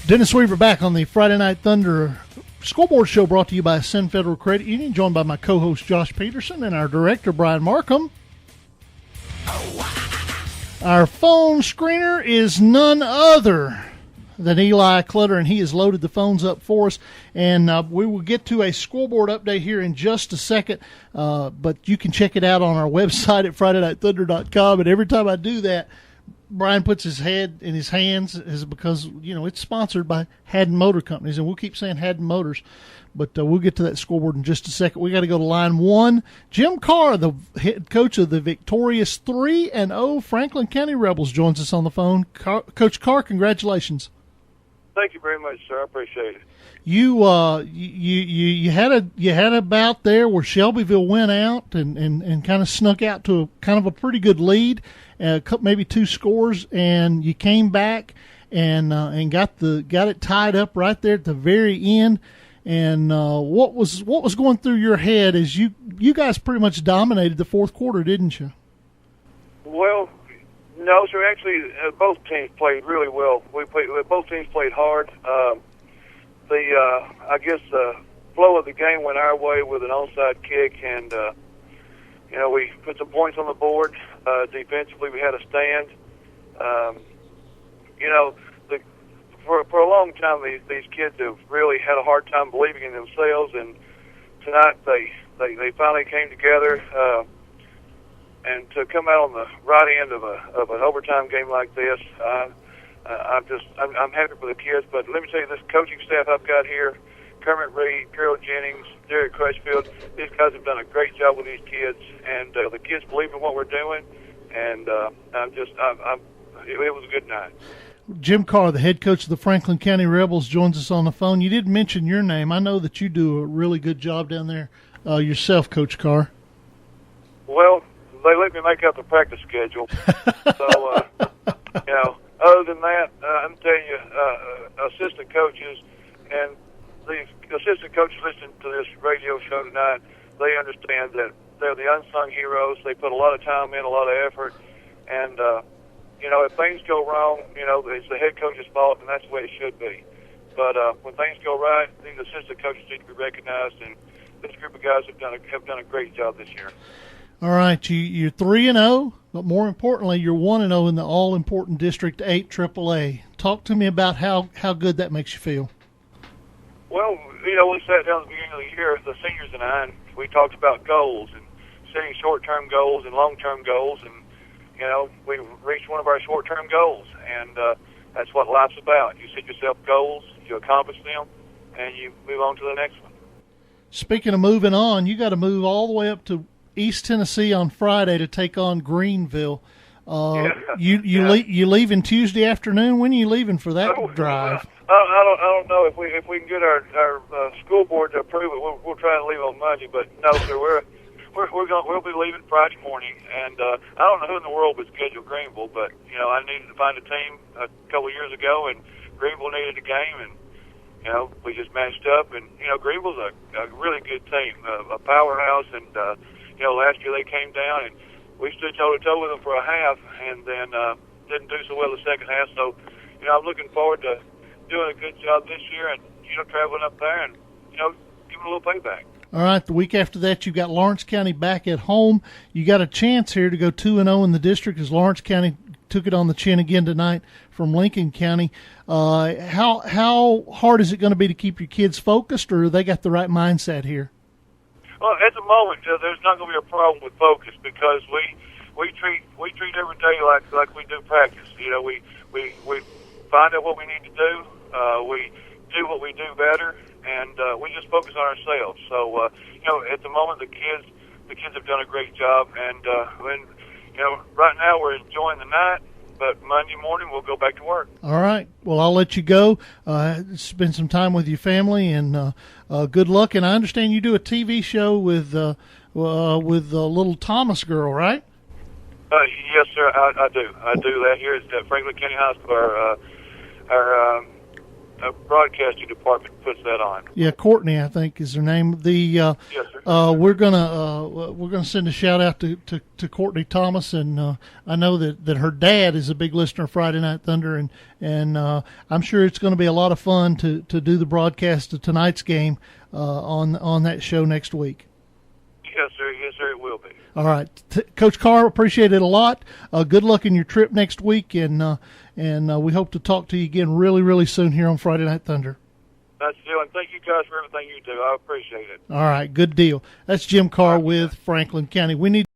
Dennis Weaver back on the Friday Night Thunder Scoreboard Show, brought to you by Ascend Federal Credit Union, joined by my co-host Josh Peterson and our director Brian Markham. Our phone screener is none other than Eli Clutter, and he has loaded the phones up for us. And we will get to a scoreboard update here in just a second, but you can check it out on our website at FridayNightThunder.com. And every time I do that, Brian puts his head in his hands, is because, you know, it's sponsored by Haddon Motor Companies, and we'll keep saying Haddon Motors, but we'll get to that scoreboard in just a second. We got to go to line one. Jim Carr, the head coach of the victorious 3-0 Franklin County Rebels, joins us on the phone. Coach Carr, congratulations. Thank you very much, sir. I appreciate it. You had a bout there where Shelbyville went out and kind of snuck out to kind of a pretty good lead, maybe 2 scores, and you came back and got it tied up right there at the very end. And what was going through your head as you guys pretty much dominated the fourth quarter, didn't you? Well, no, sir. Actually, both teams played really well. Both teams played hard. I guess the flow of the game went our way with an onside kick, and we put some points on the board. Defensively, we had a stand. For a long time, these kids have really had a hard time believing in themselves, and tonight they finally came together. And to come out on the right end of an overtime game like this, I'm happy for the kids. But let me tell you, this coaching staff I've got here, Kermit Reed, Carol Jennings, Derek Crutchfield, these guys have done a great job with these kids, and the kids believe in what we're doing. And it was a good night. Jim Carr, the head coach of the Franklin County Rebels, joins us on the phone. You didn't mention your name. I know that you do a really good job down there yourself, Coach Carr. Well, they let me make up the practice schedule. So, other than that, I'm telling you, assistant coaches and the assistant coaches listening to this radio show tonight, they understand that they're the unsung heroes. They put a lot of time in, a lot of effort, and if things go wrong, it's the head coach's fault, and that's the way it should be. But when things go right, the assistant coaches need to be recognized, and this group of guys have done a great job this year. All right, you're 3-0, but more importantly, you're 1-0 in the all-important District 8 AAA. Talk to me about how good that makes you feel. Well, we sat down at the beginning of the year, the seniors and I, and we talked about goals and setting short-term goals and long-term goals, and we reached one of our short-term goals, and that's what life's about. You set yourself goals, you accomplish them, and you move on to the next one. Speaking of moving on, you got to move all the way up to East Tennessee on Friday to take on Greenville. You leaving Tuesday afternoon? When are you leaving for that drive? I don't know if we can get our school board to approve it. We'll try to leave on Monday, but no, sir, we'll be leaving Friday morning, and I don't know who in the world would schedule Greenville, but I needed to find a team a couple of years ago, and Greenville needed a game, and we just matched up, and Greenville's a really good team, a powerhouse, and last year they came down, and we stood toe to toe with them for a half, and then didn't do so well the second half. So I'm looking forward to doing a good job this year, and traveling up there and giving a little payback. All right, the week after that, you've got Lawrence County back at home. You got a chance here to go 2-0 in the district, as Lawrence County took it on the chin again tonight from Lincoln County. How hard is it going to be to keep your kids focused, or they got the right mindset here? Well, at the moment, there's not going to be a problem with focus, because we treat every day like we do practice. We find out what we need to do. We do what we do better, and we just focus on ourselves. So, at the moment, the kids have done a great job, and right now we're enjoying the night. But Monday morning we'll go back to work. All right. Well, I'll let you go. Spend some time with your family, and good luck. And I understand you do a TV show with the little Thomas girl, right? Yes, sir. I do. I do that here at Franklin County High School. Our broadcasting department puts that on. Yeah, Courtney, I think is her name. Yes, sir. We're gonna send a shout out to Courtney Thomas, and I know that her dad is a big listener of Friday Night Thunder, and I'm sure it's going to be a lot of fun to do the broadcast of tonight's game on that show next week. Yes, sir. Yes, sir. It will be. All right, Coach Carr, appreciate it a lot. Good luck in your trip next week, and we hope to talk to you again really, really soon here on Friday Night Thunder. That's it. And thank you guys for everything you do. I appreciate it. All right, good deal. That's Jim Carr with Franklin County. We need